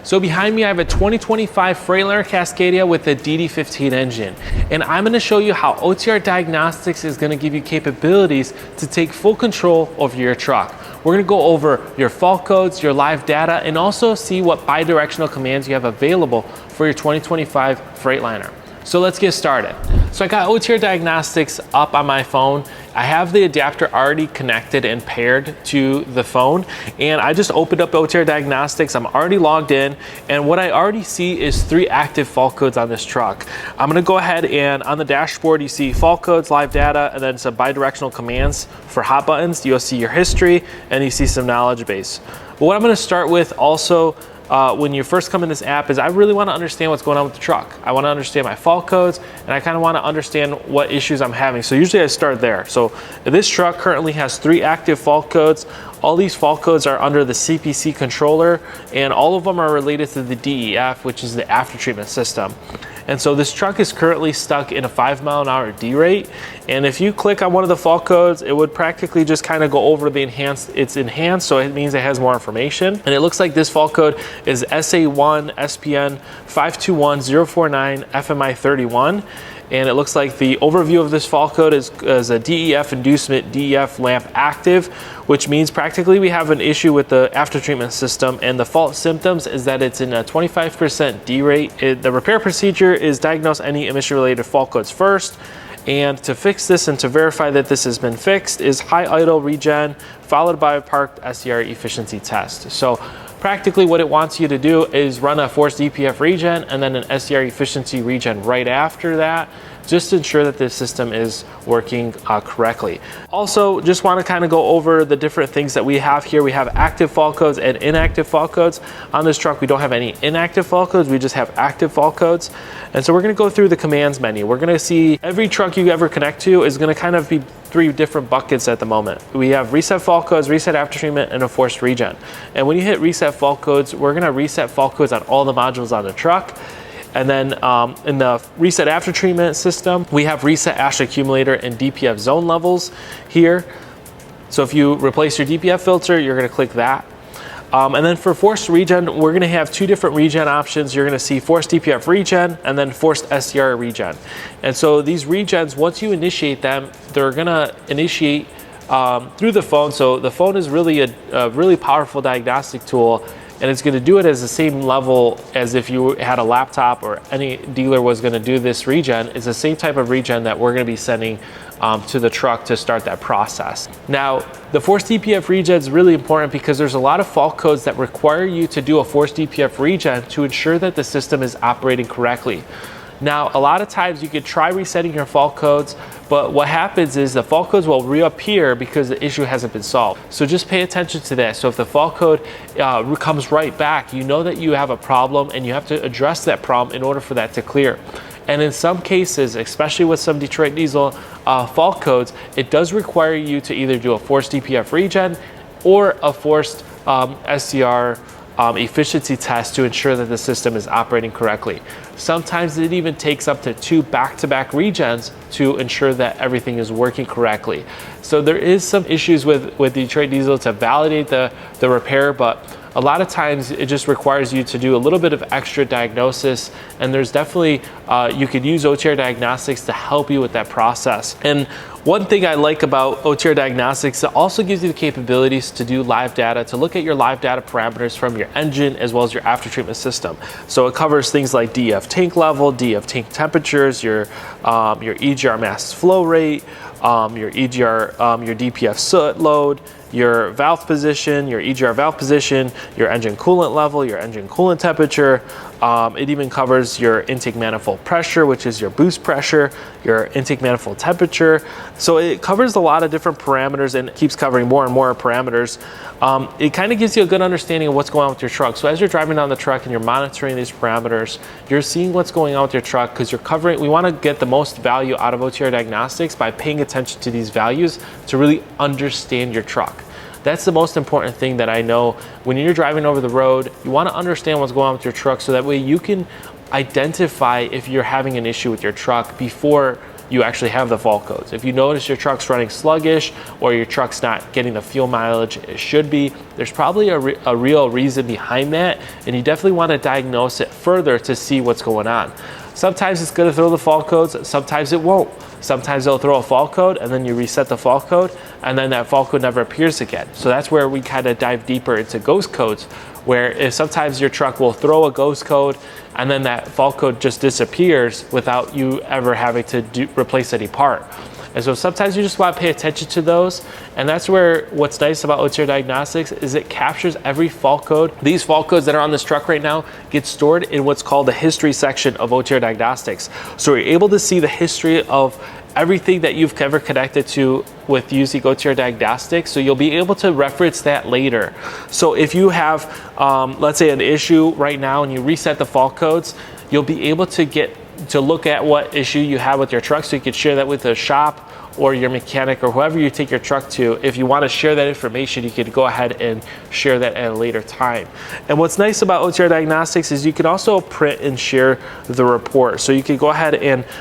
So behind me I have a 2025 Freightliner Cascadia with a DD15 engine, and I'm going to show you how OTR Diagnostics is going to give you capabilities to take full control over your truck. We're going to go over your fault codes, your live data, and also see what bidirectional commands you have available for your 2025 Freightliner. So let's get started. So I got OTR Diagnostics up on my phone. I have the adapter already connected and paired to the phone, and I just opened up OTR Diagnostics. I'm already logged in, and what I already see is 3 active fault codes on this truck. I'm gonna go ahead, and on the dashboard you see fault codes, live data, and then some bidirectional commands for hot buttons. You'll see your history, and you see some knowledge base. But what I'm gonna start with also when you first come in this app is I really want to understand what's going on with the truck. I want to understand my fault codes, and I kind of want to understand what issues I'm having. So usually I start there. So this truck currently has 3 active fault codes. All these fault codes are under the CPC controller, and all of them are related to the DEF, which is the aftertreatment system. And so this truck is currently stuck in a 5-mile-an-hour D rate. And if you click on one of the fault codes, it would practically just kind of go over the enhanced. It's enhanced, so it means it has more information. And it looks like this fault code is SA1 SPN 521049 FMI 31. And it looks like the overview of this fault code is a DEF inducement, DEF lamp active, which means practically we have an issue with the aftertreatment system, and the fault symptoms is that it's in a 25% D rate. The repair procedure is diagnose any emission-related fault codes first, and to fix this and to verify that this has been fixed is high idle regen followed by a parked SCR efficiency test. So practically what it wants you to do is run a forced DPF regen and then an SCR efficiency regen right after that, just to ensure that the system is working correctly. Also, just want to kind of go over the different things that we have here. We have active fault codes and inactive fault codes. On this truck, we don't have any inactive fault codes, we just have active fault codes. And so we're going to go through the commands menu. We're going to see every truck you ever connect to is going to kind of be 3 different buckets at the moment. We have reset fault codes, reset after treatment, and a forced regen. And when you hit reset fault codes, we're going to reset fault codes on all the modules on the truck. And then in the reset after treatment system, we have reset ash accumulator and DPF zone levels here. So if you replace your DPF filter, you're going to click that. And then for forced regen, we're going to have 2 different regen options. You're going to see forced DPF regen and then forced SCR regen. And so these regens, once you initiate them, they're going to initiate through the phone. So the phone is really a really powerful diagnostic tool, and it's going to do it as the same level as if you had a laptop or any dealer was going to do this regen. It's the same type of regen that we're going to be sending to the truck to start that process. Now, the forced DPF regen is really important because there's a lot of fault codes that require you to do a forced DPF regen to ensure that the system is operating correctly. Now, a lot of times you could try resetting your fault codes, but what happens is the fault codes will reappear because the issue hasn't been solved. So just pay attention to that. So if the fault code comes right back, you know that you have a problem and you have to address that problem in order for that to clear. And in some cases, especially with some Detroit Diesel fault codes, it does require you to either do a forced DPF regen or a forced SCR efficiency test to ensure that the system is operating correctly. Sometimes it even takes up to 2 back-to-back regens to ensure that everything is working correctly. So there is some issues with Detroit Diesel to validate the repair, but a lot of times it just requires you to do a little bit of extra diagnosis, and there's definitely, you could use OTR Diagnostics to help you with that process. And one thing I like about OTR Diagnostics, it also gives you the capabilities to do live data, to look at your live data parameters from your engine as well as your after treatment system. So it covers things like DEF tank level, DEF tank temperatures, your EGR mass flow rate, your EGR, your DPF soot load, your valve position, your EGR valve position, your engine coolant level, your engine coolant temperature. It even covers your intake manifold pressure, which is your boost pressure, your intake manifold temperature. So it covers a lot of different parameters and keeps covering more and more parameters. It kind of gives you a good understanding of what's going on with your truck. So as you're driving down the truck and you're monitoring these parameters, you're seeing what's going on with your truck because you're covering, we want to get the most value out of OTR Diagnostics by paying attention to these values to really understand your truck. That's the most important thing that I know. When you're driving over the road, you want to understand what's going on with your truck so that way you can identify if you're having an issue with your truck before you actually have the fault codes. If you notice your truck's running sluggish or your truck's not getting the fuel mileage it should be, there's probably a real reason behind that, and you definitely want to diagnose it further to see what's going on. Sometimes it's going to throw the fault codes, sometimes it won't. Sometimes they'll throw a fault code and then you reset the fault code and then that fault code never appears again. So that's where we kind of dive deeper into ghost codes, where if sometimes your truck will throw a ghost code and then that fault code just disappears without you ever having to replace any part. And so sometimes you just want to pay attention to those. And that's where what's nice about OTR Diagnostics is it captures every fault code. These fault codes that are on this truck right now get stored in what's called the history section of OTR Diagnostics. So you're able to see the history of everything that you've ever connected to with using OTR Diagnostics. So you'll be able to reference that later. So if you have, let's say, an issue right now and you reset the fault codes, you'll be able to look at what issue you have with your truck, so you could share that with the shop or your mechanic or whoever you take your truck to. If you want to share that information, you could go ahead and share that at a later time. And what's nice about OTR Diagnostics is you can also print and share the report. So you can go ahead and print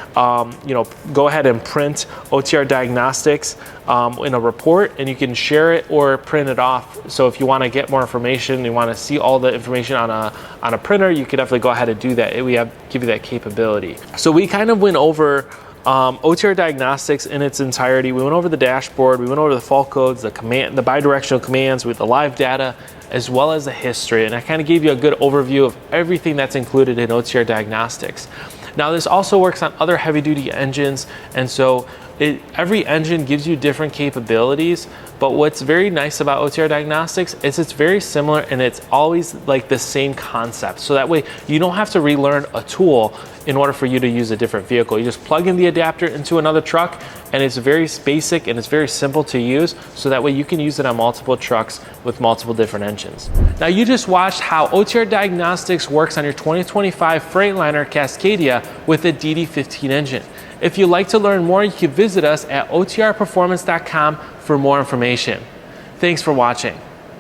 OTR Diagnostics in a report, and you can share it or print it off. So if you want to get more information, you want to see all the information on a printer, you could definitely go ahead and do that. Give you that capability. So we kind of went over OTR Diagnostics in its entirety. We went over the dashboard, we went over the fault codes, the bidirectional commands with the live data, as well as the history. And I kind of gave you a good overview of everything that's included in OTR Diagnostics. Now this also works on other heavy duty engines, and so every engine gives you different capabilities, but what's very nice about OTR Diagnostics is it's very similar and it's always like the same concept. So that way you don't have to relearn a tool in order for you to use a different vehicle. You just plug in the adapter into another truck and it's very basic and it's very simple to use, so that way you can use it on multiple trucks with multiple different engines. Now you just watched how OTR Diagnostics works on your 2025 Freightliner Cascadia with the DD15 engine. If you'd like to learn more, you can visit us at otrperformance.com for more information. Thanks for watching.